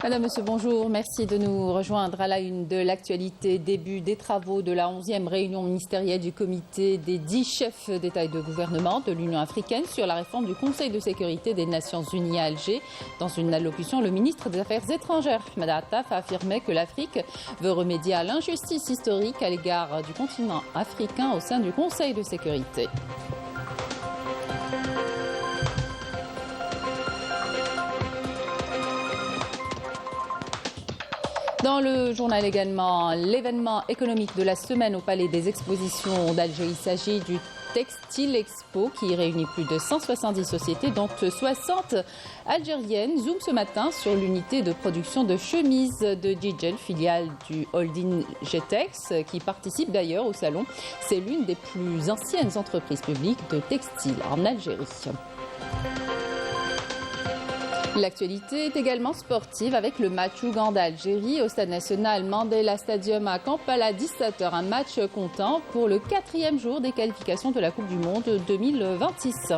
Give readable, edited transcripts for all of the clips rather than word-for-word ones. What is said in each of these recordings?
Madame, Monsieur, bonjour. Merci de nous rejoindre à la une de l'actualité. Début des travaux de la 11e réunion ministérielle du comité des 10 chefs d'État et de gouvernement de l'Union africaine sur la réforme du Conseil de sécurité des Nations unies à Alger. Dans une allocution, le ministre des Affaires étrangères, Ahmed Attaf, a affirmé que l'Afrique veut remédier à l'injustice historique à l'égard du continent africain au sein du Conseil de sécurité. Dans le journal également, l'événement économique de la semaine au Palais des Expositions d'Alger. Il s'agit du Textile Expo qui réunit plus de 170 sociétés, dont 60 algériennes. Zoom ce matin sur l'unité de production de chemises de Jijel, filiale du holding Getex, qui participe d'ailleurs au salon. C'est l'une des plus anciennes entreprises publiques de textile en Algérie. L'actualité est également sportive avec le match Ouganda-Algérie au stade national Mandela Stadium à Kampala à 17h. Un match comptant pour le 4e jour des qualifications de la Coupe du Monde 2026.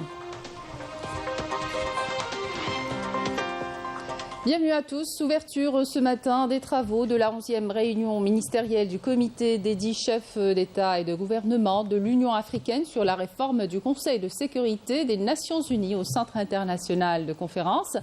Bienvenue à tous. Ouverture ce matin des travaux de la 11e réunion ministérielle du comité des 10 chefs d'État et de gouvernement de l'Union africaine sur la réforme du Conseil de sécurité des Nations unies au Centre international de conférence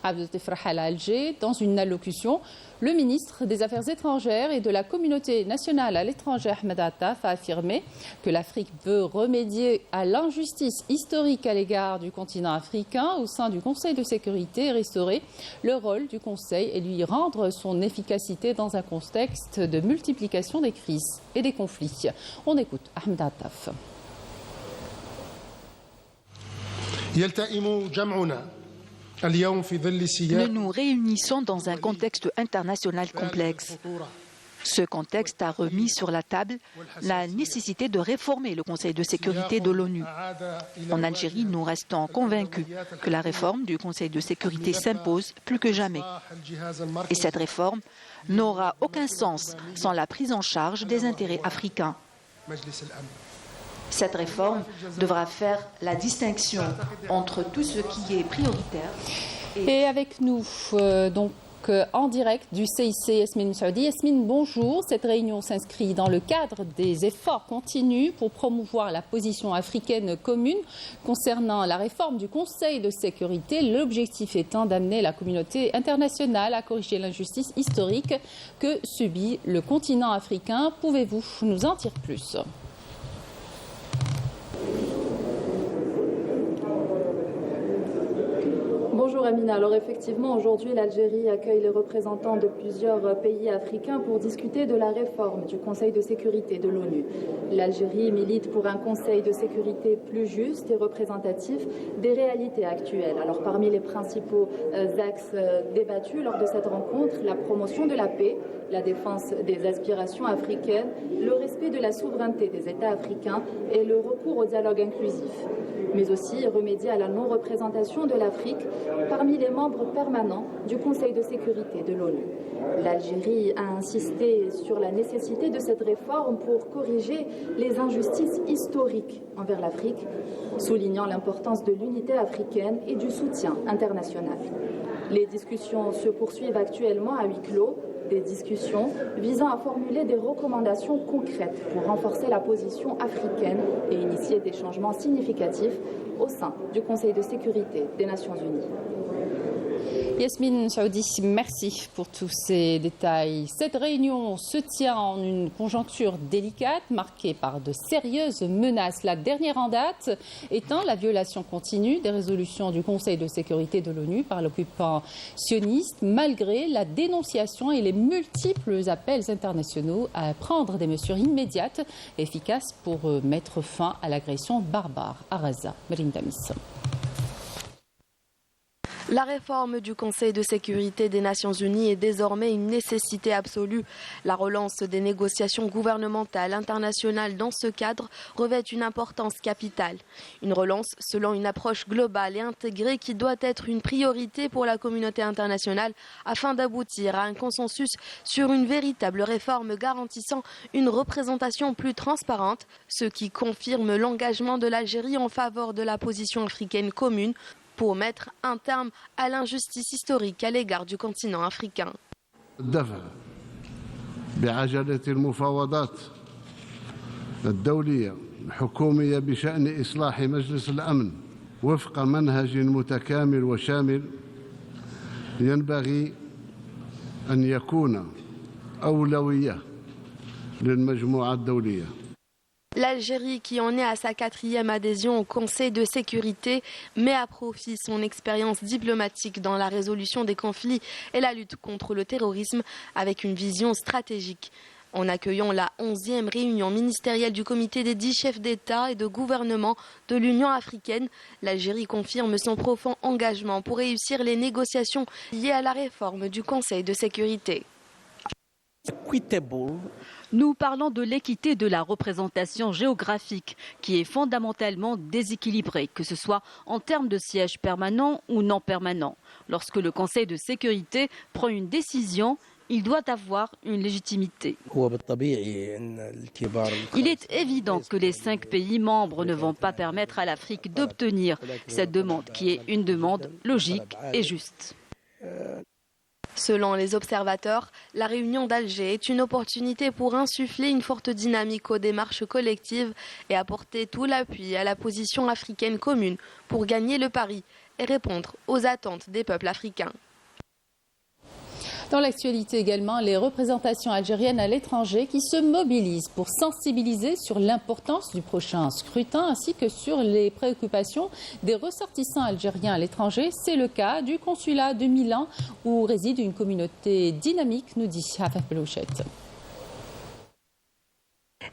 Abdeltefrah à Alger. Dans une allocution, le ministre des Affaires étrangères et de la communauté nationale à l'étranger, Ahmed Attaf, a affirmé que l'Afrique veut remédier à l'injustice historique à l'égard du continent africain au sein du Conseil de sécurité et restaurer le rôle du Conseil et lui rendre son efficacité dans un contexte de multiplication des crises et des conflits. On écoute Ahmed Attaf. Nous nous réunissons dans un contexte international complexe. Ce contexte a remis sur la table la nécessité de réformer le Conseil de sécurité de l'ONU. En Algérie, nous restons convaincus que la réforme du Conseil de sécurité s'impose plus que jamais. Et cette réforme n'aura aucun sens sans la prise en charge des intérêts africains. Cette réforme devra faire la distinction entre tout ce qui est prioritaire et avec nous, en direct du CIC, Yasmine Msaoudi. Yasmine, bonjour. Cette réunion s'inscrit dans le cadre des efforts continus pour promouvoir la position africaine commune concernant la réforme du Conseil de sécurité. L'objectif étant d'amener la communauté internationale à corriger l'injustice historique que subit le continent africain. Pouvez-vous nous en dire plus ? Bonjour Amina. Alors effectivement, aujourd'hui, l'Algérie accueille les représentants de plusieurs pays africains pour discuter de la réforme du Conseil de sécurité de l'ONU. L'Algérie milite pour un Conseil de sécurité plus juste et représentatif des réalités actuelles. Alors parmi les principaux axes débattus lors de cette rencontre, la promotion de la paix, la défense des aspirations africaines, le respect de la souveraineté des États africains et le recours au dialogue inclusif, mais aussi remédier à la non-représentation de l'Afrique parmi les membres permanents du Conseil de sécurité de l'ONU. L'Algérie a insisté sur la nécessité de cette réforme pour corriger les injustices historiques envers l'Afrique, soulignant l'importance de l'unité africaine et du soutien international. Les discussions se poursuivent actuellement à huis clos, des discussions visant à formuler des recommandations concrètes pour renforcer la position africaine et initier des changements significatifs au sein du Conseil de sécurité des Nations Unies. Yasmine Msaoudi, merci pour tous ces détails. Cette réunion se tient en une conjoncture délicate marquée par de sérieuses menaces. La dernière en date étant la violation continue des résolutions du Conseil de sécurité de l'ONU par l'occupant sioniste, malgré la dénonciation et les multiples appels internationaux à prendre des mesures immédiates et efficaces pour mettre fin à l'agression barbare à Gaza. Marine Damis. La réforme du Conseil de sécurité des Nations Unies est désormais une nécessité absolue. La relance des négociations gouvernementales internationales dans ce cadre revêt une importance capitale. Une relance selon une approche globale et intégrée qui doit être une priorité pour la communauté internationale afin d'aboutir à un consensus sur une véritable réforme garantissant une représentation plus transparente, ce qui confirme l'engagement de l'Algérie en faveur de la position africaine commune pour mettre un terme à l'injustice historique à l'égard du continent africain. بعجلة المفاوضات الدولية الحكومية بشأن إصلاح مجلس الأمن وفق منهج متكامل وشامل ينبغي أن يكون أولوية للمجموعة الدولية. L'Algérie, qui en est à sa 4e adhésion au Conseil de sécurité, met à profit son expérience diplomatique dans la résolution des conflits et la lutte contre le terrorisme avec une vision stratégique. En accueillant la 11e réunion ministérielle du comité des 10 chefs d'État et de gouvernement de l'Union africaine, l'Algérie confirme son profond engagement pour réussir les négociations liées à la réforme du Conseil de sécurité. Nous parlons de l'équité de la représentation géographique qui est fondamentalement déséquilibrée, que ce soit en termes de sièges permanents ou non permanents. Lorsque le Conseil de sécurité prend une décision, il doit avoir une légitimité. Il est évident que les 5 pays membres ne vont pas permettre à l'Afrique d'obtenir cette demande, qui est une demande logique et juste. Selon les observateurs, la réunion d'Alger est une opportunité pour insuffler une forte dynamique aux démarches collectives et apporter tout l'appui à la position africaine commune pour gagner le pari et répondre aux attentes des peuples africains. Dans l'actualité également, les représentations algériennes à l'étranger qui se mobilisent pour sensibiliser sur l'importance du prochain scrutin ainsi que sur les préoccupations des ressortissants algériens à l'étranger. C'est le cas du consulat de Milan où réside une communauté dynamique, nous dit Hafef Belouchette.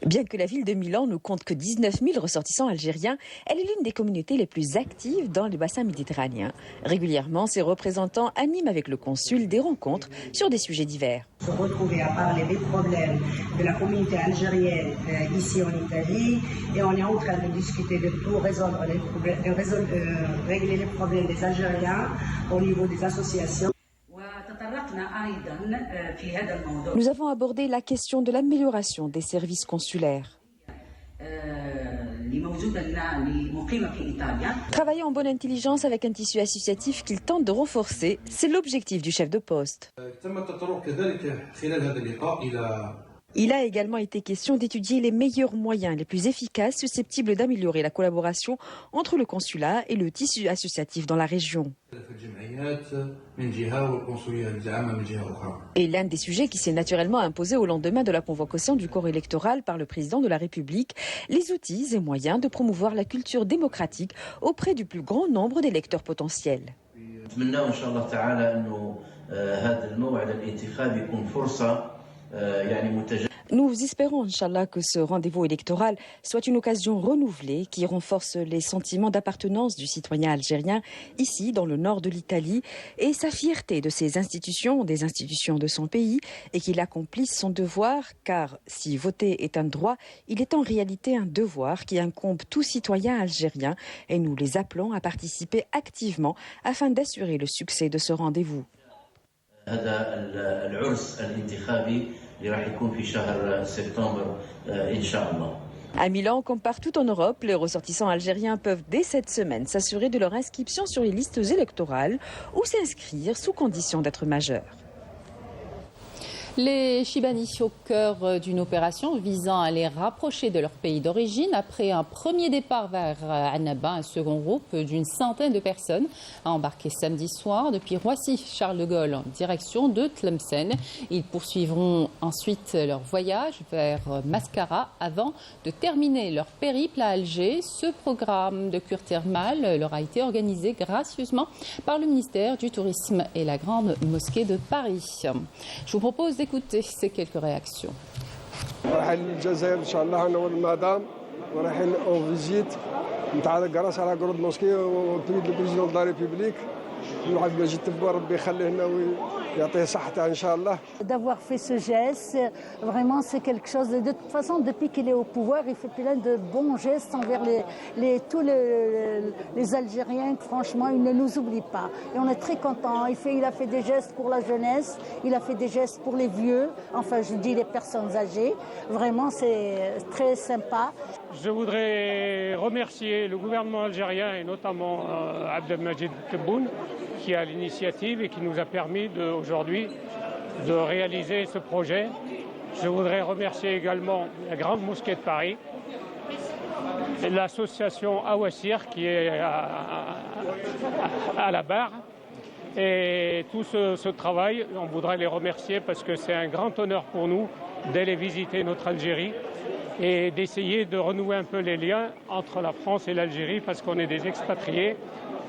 Bien que la ville de Milan ne compte que 19 000 ressortissants algériens, elle est l'une des communautés les plus actives dans le bassin méditerranéen. Régulièrement, ses représentants animent avec le consul des rencontres sur des sujets divers. Se retrouver à parler des problèmes de la communauté algérienne ici en Italie et on est en train de discuter de tout régler les problèmes des Algériens au niveau des associations. Nous avons abordé la question de l'amélioration des services consulaires. Travailler en bonne intelligence avec un tissu associatif qu'il tente de renforcer, c'est l'objectif du chef de poste. Il a également été question d'étudier les meilleurs moyens, les plus efficaces, susceptibles d'améliorer la collaboration entre le consulat et le tissu associatif dans la région. Et l'un des sujets qui s'est naturellement imposé au lendemain de la convocation du corps électoral par le président de la République, les outils et moyens de promouvoir la culture démocratique auprès du plus grand nombre d'électeurs potentiels. Nous espérons, Inch'Allah, que ce rendez-vous électoral soit une occasion renouvelée qui renforce les sentiments d'appartenance du citoyen algérien ici, dans le nord de l'Italie, et sa fierté de ses institutions, des institutions de son pays, et qu'il accomplisse son devoir, car si voter est un droit, il est en réalité un devoir qui incombe tout citoyen algérien, et nous les appelons à participer activement afin d'assurer le succès de ce rendez-vous. À Milan, comme partout en Europe, les ressortissants algériens peuvent dès cette semaine s'assurer de leur inscription sur les listes électorales ou s'inscrire sous condition d'être majeurs. Les Chibani au cœur d'une opération visant à les rapprocher de leur pays d'origine. Après un premier départ vers Annaba, un second groupe d'une centaine de personnes a embarqué samedi soir depuis Roissy-Charles de Gaulle en direction de Tlemcen. Ils poursuivront ensuite leur voyage vers Mascara avant de terminer leur périple à Alger. Ce programme de cure thermale leur a été organisé gracieusement par le ministère du Tourisme et la Grande Mosquée de Paris. Je vous propose d'écouter ces quelques réactions. D'avoir fait ce geste, vraiment c'est quelque chose. De toute façon, depuis qu'il est au pouvoir, il fait plein de bons gestes envers tous les Algériens. Franchement, il ne nous oublie pas. Et on est très contents. Il a fait des gestes pour la jeunesse, il a fait des gestes pour les vieux, enfin je dis les personnes âgées. Vraiment, c'est très sympa. Je voudrais remercier le gouvernement algérien et notamment Abdelmajid Tebboune qui a l'initiative et qui nous a permis aujourd'hui de réaliser ce projet. Je voudrais remercier également la Grande Mosquée de Paris, et l'association Awassir qui est à la barre. Et tout ce travail, on voudrait les remercier parce que c'est un grand honneur pour nous d'aller visiter notre Algérie et d'essayer de renouer un peu les liens entre la France et l'Algérie parce qu'on est des expatriés.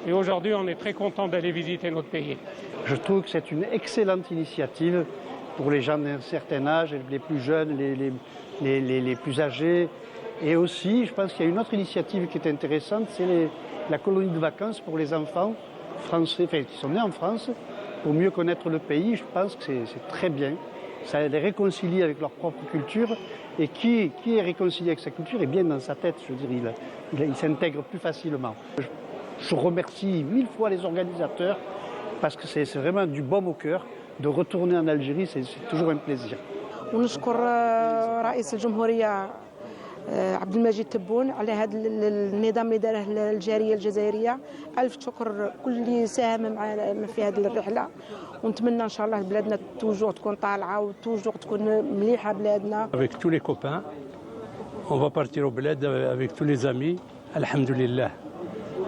Et aujourd'hui, on est très content d'aller visiter notre pays. Je trouve que c'est une excellente initiative pour les gens d'un certain âge, les plus jeunes, les plus âgés. Et aussi, je pense qu'il y a une autre initiative qui est intéressante, c'est la colonie de vacances pour les enfants français, qui sont nés en France, pour mieux connaître le pays. Je pense que c'est très bien. Ça les réconcilie avec leur propre culture. Et qui est réconcilié avec sa culture est bien dans sa tête, je veux dire, il s'intègre plus facilement. Je remercie 1000 fois les organisateurs parce que c'est vraiment du baume au cœur. De retourner en Algérie, c'est toujours un plaisir. ونشكر رئيس الجمهورية عبد المجيد تبون على هذا النظام اللي داره للجالية الجزائرية. ألف شكر كل اللي ساهم معنا في هذه الرحلة ونتمنى إن شاء الله بلادنا توجور تكون طالعة وتوجور تكون مليحة بلادنا. Avec tous les copains, on va partir au bled avec tous les amis. Alhamdulillah.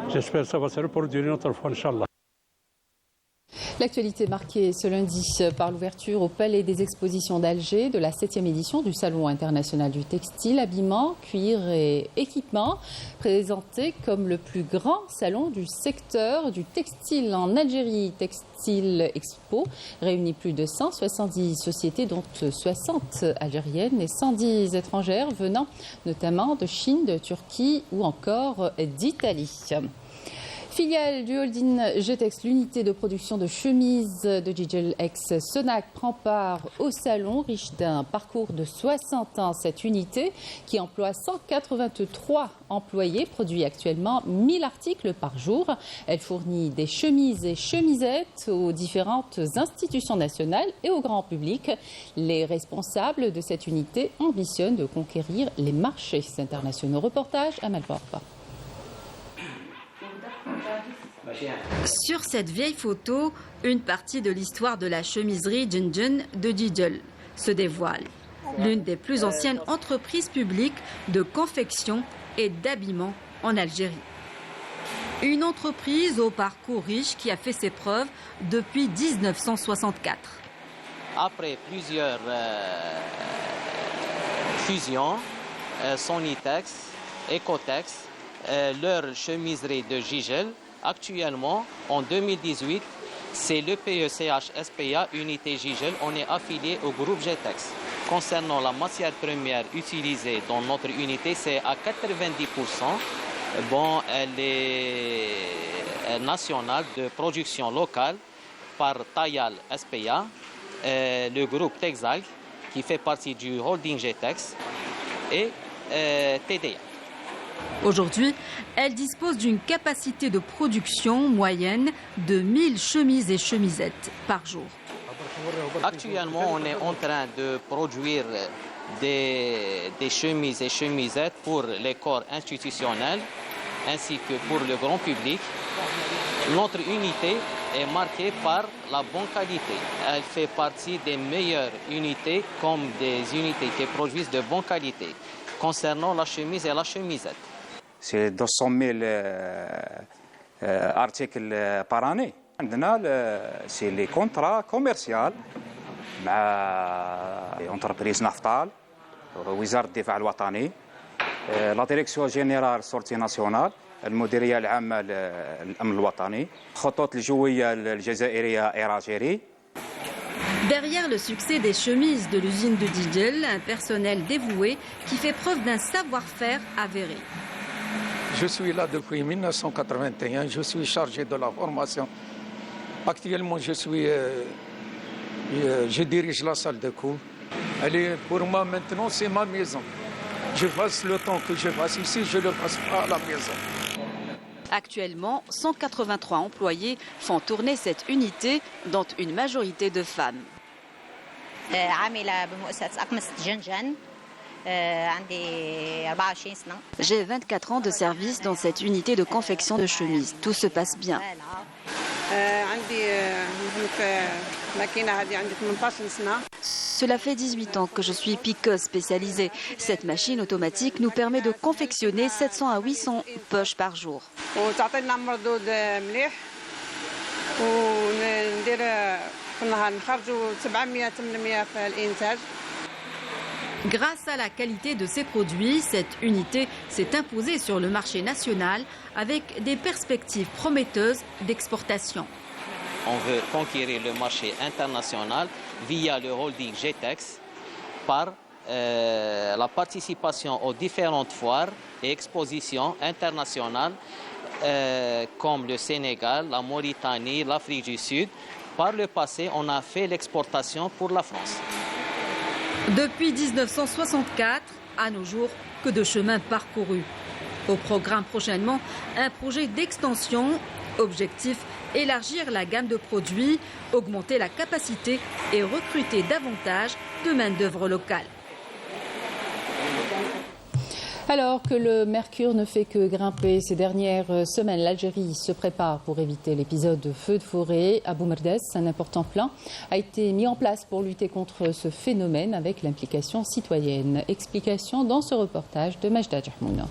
J'espère que ça va se reproduire une autre fois, Inch'Allah. L'actualité marquée ce lundi par l'ouverture au Palais des Expositions d'Alger de la 7e édition du Salon international du textile, habillement, cuir et équipement, présenté comme le plus grand salon du secteur du textile en Algérie. Textile Expo réunit plus de 170 sociétés, dont 60 algériennes et 110 étrangères venant notamment de Chine, de Turquie ou encore d'Italie. Filiale du holding Getex, l'unité de production de chemises de Gigel ex Sonac prend part au salon, riche d'un parcours de 60 ans. Cette unité, qui emploie 183 employés, produit actuellement 1000 articles par jour. Elle fournit des chemises et chemisettes aux différentes institutions nationales et au grand public. Les responsables de cette unité ambitionnent de conquérir les marchés internationaux. Reportage à Malborba. Sur cette vieille photo, une partie de l'histoire de la chemiserie Jinjin de Gigel se dévoile. L'une des plus anciennes entreprises publiques de confection et d'habillement en Algérie. Une entreprise au parcours riche qui a fait ses preuves depuis 1964. Après plusieurs fusions, Sonitex, Ecotex, leur chemiserie de Gigel, actuellement, en 2018, c'est le PECH SPA Unité Gigel. On est affilié au groupe Getex. Concernant la matière première utilisée dans notre unité, c'est à 90%. Bon, elle est nationale de production locale par Tayal SPA, le groupe Texag, qui fait partie du holding Getex, et TDA. Aujourd'hui, elle dispose d'une capacité de production moyenne de 1000 chemises et chemisettes par jour. Actuellement, on est en train de produire des chemises et chemisettes pour les corps institutionnels ainsi que pour le grand public. Notre unité est marquée par la bonne qualité. Elle fait partie des meilleures unités comme des unités qui produisent de bonne qualité. Concernant la chemise et la chemisette. C'est 200 000 articles par année. C'est les contrats commerciaux مع entreprise نفطال وزارة الدفاع الوطني la direction générale sortie nationale المديرية العامة للأمن الوطني خطوط الجوية الجزائرية إيراجيري. Derrière le succès des chemises de l'usine de Gigel, un personnel dévoué qui fait preuve d'un savoir-faire avéré. Je suis là depuis 1981, je suis chargé de la formation Actuellement, je dirige la salle de cours. Pour moi maintenant, c'est ma maison. Je fasse le temps que je fasse ici, je ne le fasse pas à la maison. Actuellement, 183 employés font tourner cette unité, dont une majorité de femmes. J'ai 24 ans de service dans cette unité de confection de chemises. Tout se passe bien. Cela fait 18 ans que je suis piqueuse spécialisée. Cette machine automatique nous permet de confectionner 700 à 800 poches par jour. Grâce à la qualité de ses produits, cette unité s'est imposée sur le marché national avec des perspectives prometteuses d'exportation. On veut conquérir le marché international via le holding GTEX par la participation aux différentes foires et expositions internationales comme le Sénégal, la Mauritanie, l'Afrique du Sud. Par le passé, on a fait l'exportation pour la France. Depuis 1964, à nos jours, que de chemin parcouru. Au programme prochainement, un projet d'extension. Objectif, élargir la gamme de produits, augmenter la capacité et recruter davantage de main-d'œuvre locale. Alors que le mercure ne fait que grimper ces dernières semaines, l'Algérie se prépare pour éviter l'épisode de feu de forêt. À Boumerdès, un important plan a été mis en place pour lutter contre ce phénomène avec l'implication citoyenne. Explication dans ce reportage de Majda Djahmouna.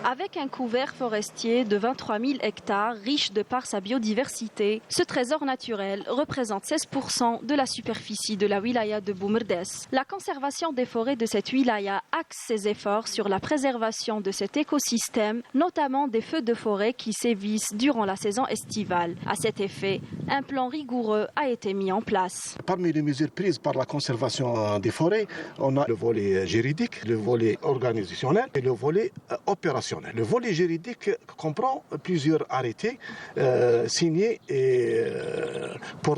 Avec un couvert forestier de 23 000 hectares, riche de par sa biodiversité, ce trésor naturel représente 16% de la superficie de la wilaya de Boumerdès. La conservation des forêts de cette wilaya axe ses efforts sur la préservation de cet écosystème, notamment des feux de forêt qui sévissent durant la saison estivale. À cet effet, un plan rigoureux a été mis en place. Parmi les mesures prises par la conservation des forêts, on a le volet juridique, le volet organisationnel et le volet opérationnel. Le volet juridique comprend plusieurs arrêtés signés par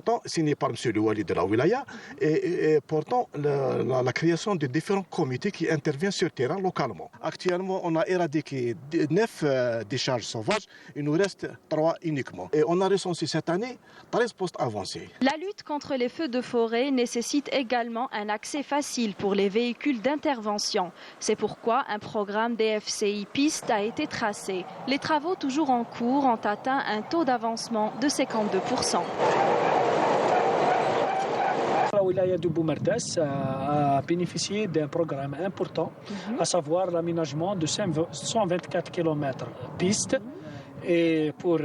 M. le Wali de la Wilaya et portant la création de différents comités qui interviennent sur le terrain localement. Actuellement, on a éradiqué 9 décharges sauvages, il nous reste 3 uniquement. Et on a recensé cette année 13 postes avancés. La lutte contre les feux de forêt nécessite également un accès facile pour les véhicules d'intervention. C'est pourquoi un programme DFCI Piste a été tracé. Les travaux toujours en cours ont atteint un taux d'avancement de 52%. La wilaya de Boumerdès a bénéficié d'un programme important, à savoir l'aménagement de 124 km pistes et pour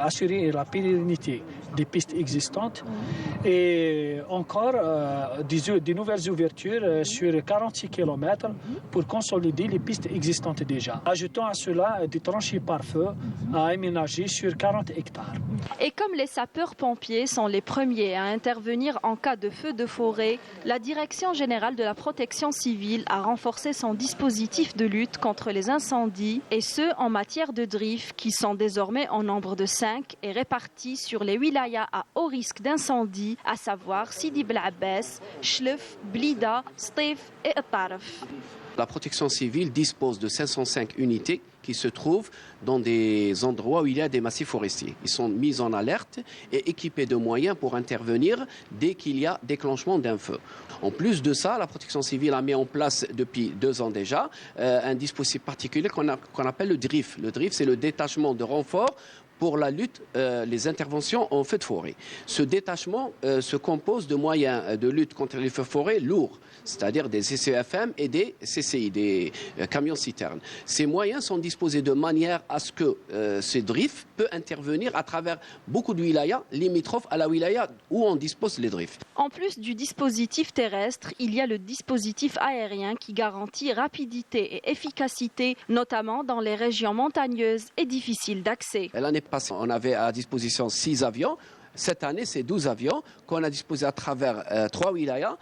assurer la pérennité des pistes existantes et encore des nouvelles ouvertures sur 46 km pour consolider les pistes existantes déjà. Ajoutons à cela des tranchées par feu à aménager sur 40 hectares. Et comme les sapeurs-pompiers sont les premiers à intervenir en cas de feu de forêt, la Direction générale de la protection civile a renforcé son dispositif de lutte contre les incendies et ce en matière de DRIF qui sont désormais en nombre de 5 et répartis sur les wilayas à haut risque d'incendie, à savoir Sidi Bel Abbès, Chlef, Blida, Stif et Tarf. La protection civile dispose de 505 unités qui se trouvent dans des endroits où il y a des massifs forestiers. Ils sont mis en alerte et équipés de moyens pour intervenir dès qu'il y a déclenchement d'un feu. En plus de ça, la protection civile a mis en place depuis 2 ans déjà un dispositif particulier qu'on appelle le DRIF. Le DRIF, c'est le détachement de renfort pour la lutte, les interventions en feu de forêt. Ce détachement se compose de moyens de lutte contre les feux de forêt lourds, c'est-à-dire des CCFM et des CCI, des camions-citernes. Ces moyens sont disposés de manière à ce que ce DRIF peut intervenir à travers beaucoup de wilayas limitrophes à la wilaya où on dispose les DRIF. En plus du dispositif terrestre, il y a le dispositif aérien qui garantit rapidité et efficacité, notamment dans les régions montagneuses et difficiles d'accès. L'année passée, on avait à disposition 6 avions. Cette année, c'est 12 avions qu'on a disposés à travers 3 wilayas,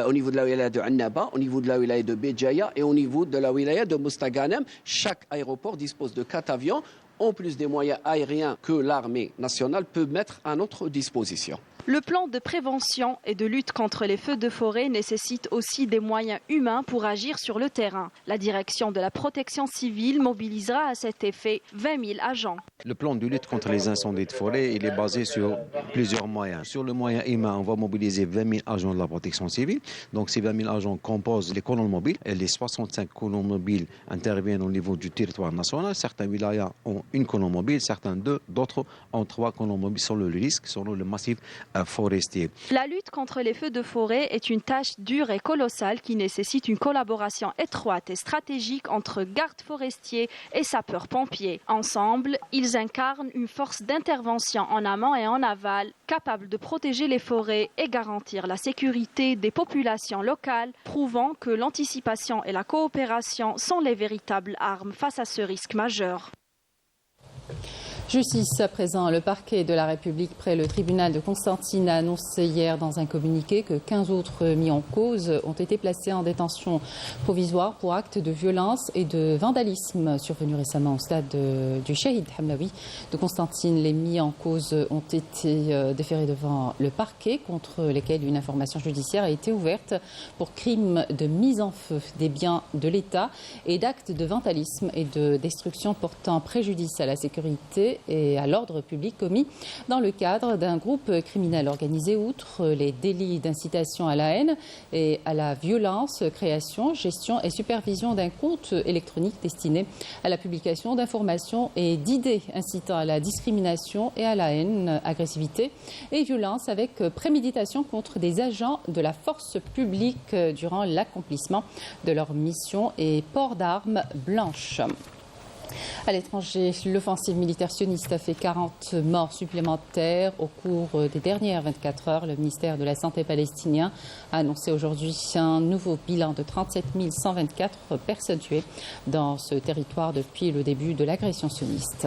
au niveau de la wilaya de Annaba, au niveau de la wilaya de Béjaïa et au niveau de la wilaya de Moustaganem. Chaque aéroport dispose de 4 avions en plus des moyens aériens que l'armée nationale peut mettre à notre disposition. Le plan de prévention et de lutte contre les feux de forêt nécessite aussi des moyens humains pour agir sur le terrain. La direction de la protection civile mobilisera à cet effet 20 000 agents. Le plan de lutte contre les incendies de forêt il est basé sur plusieurs moyens. Sur le moyen humain, on va mobiliser 20 000 agents de la protection civile. Donc ces 20 000 agents composent les colonnes mobiles. Et les 65 colonnes mobiles interviennent au niveau du territoire national. Certains wilayas ont une colonne mobile, certains deux, d'autres ont 3 colonnes mobiles selon le risque, selon le massif forestier. La lutte contre les feux de forêt est une tâche dure et colossale qui nécessite une collaboration étroite et stratégique entre gardes forestiers et sapeurs-pompiers. Ensemble, ils incarnent une force d'intervention en amont et en aval, capable de protéger les forêts et garantir la sécurité des populations locales, prouvant que l'anticipation et la coopération sont les véritables armes face à ce risque majeur. Justice à présent, le parquet de la République près le tribunal de Constantine a annoncé hier dans un communiqué que 15 autres mis en cause ont été placés en détention provisoire pour actes de violence et de vandalisme survenus récemment au stade du Shahid Hamlaoui de Constantine. Les mis en cause ont été déférés devant le parquet contre lesquels une information judiciaire a été ouverte pour crimes de mise en feu des biens de l'État et d'actes de vandalisme et de destruction portant préjudice à la sécurité et à l'ordre public commis dans le cadre d'un groupe criminel organisé. Outre les délits d'incitation à la haine et à la violence, création, gestion et supervision d'un compte électronique destiné à la publication d'informations et d'idées incitant à la discrimination et à la haine, agressivité et violence avec préméditation contre des agents de la force publique durant l'accomplissement de leur mission et port d'armes blanches. À l'étranger, l'offensive militaire sioniste a fait 40 morts supplémentaires au cours des dernières 24 heures. Le ministère de la Santé palestinien a annoncé aujourd'hui un nouveau bilan de 37 124 personnes tuées dans ce territoire depuis le début de l'agression sioniste.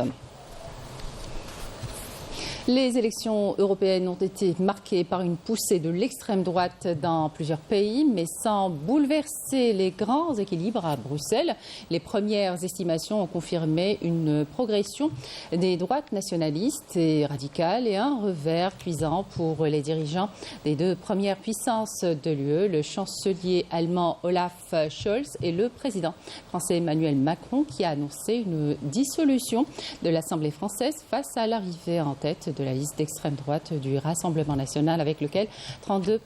Les élections européennes ont été marquées par une poussée de l'extrême droite dans plusieurs pays, mais sans bouleverser les grands équilibres à Bruxelles. Les premières estimations ont confirmé une progression des droites nationalistes et radicales et un revers cuisant pour les dirigeants des deux premières puissances de l'UE, le chancelier allemand Olaf Scholz et le président français Emmanuel Macron, qui a annoncé une dissolution de l'Assemblée française face à l'arrivée en tête de la liste d'extrême droite du Rassemblement national avec lequel 32%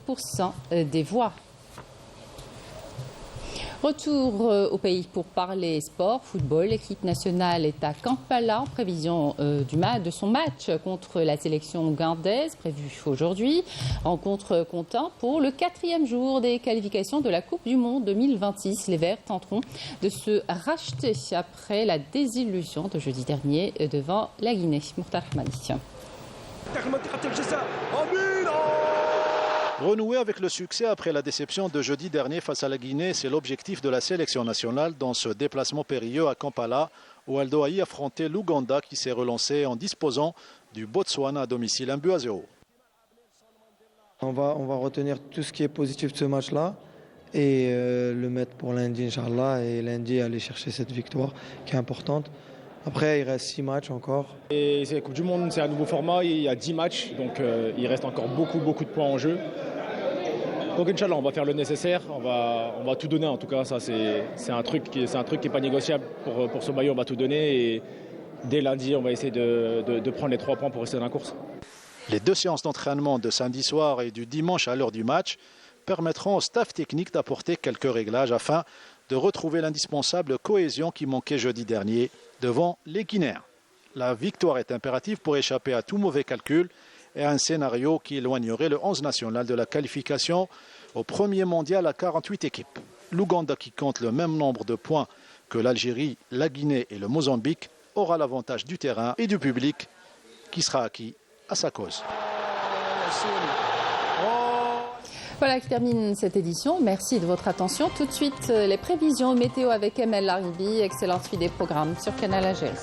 des voix. Retour au pays pour parler sport, football. L'équipe nationale est à Kampala en prévision de son match contre la sélection ougandaise prévue aujourd'hui. Rencontre comptant pour le 4e jour des qualifications de la Coupe du Monde 2026. Les Verts tenteront de se racheter après la désillusion de jeudi dernier devant la Guinée. Mokhtar Ahmadi. Renouer avec le succès après la déception de jeudi dernier face à la Guinée, c'est l'objectif de la sélection nationale dans ce déplacement périlleux à Kampala, où elle doit y affronter l'Ouganda qui s'est relancé en disposant du Botswana à domicile, 1-0. On va retenir tout ce qui est positif de ce match-là et le mettre pour lundi, Inch'Allah, et lundi aller chercher cette victoire qui est importante. Après, il reste 6 matchs encore. Et c'est la Coupe du Monde, c'est un nouveau format, il y a 10 matchs, donc il reste encore beaucoup de points en jeu. Donc Inch'Allah, on va faire le nécessaire, on va tout donner en tout cas, ça c'est un truc qui n'est pas négociable pour ce maillot, on va tout donner et dès lundi, on va essayer de prendre les 3 points pour rester dans la course. Les 2 séances d'entraînement de samedi soir et du dimanche à l'heure du match permettront au staff technique d'apporter quelques réglages afin de retrouver l'indispensable cohésion qui manquait jeudi dernier devant les Guinéens. La victoire est impérative pour échapper à tout mauvais calcul et à un scénario qui éloignerait le 11 national de la qualification au premier mondial à 48 équipes. L'Ouganda, qui compte le même nombre de points que l'Algérie, la Guinée et le Mozambique, aura l'avantage du terrain et du public qui sera acquis à sa cause. Voilà qui termine cette édition. Merci de votre attention. Tout de suite, les prévisions météo avec ML Laribi. Excellente suite des programmes sur Canal Algérie.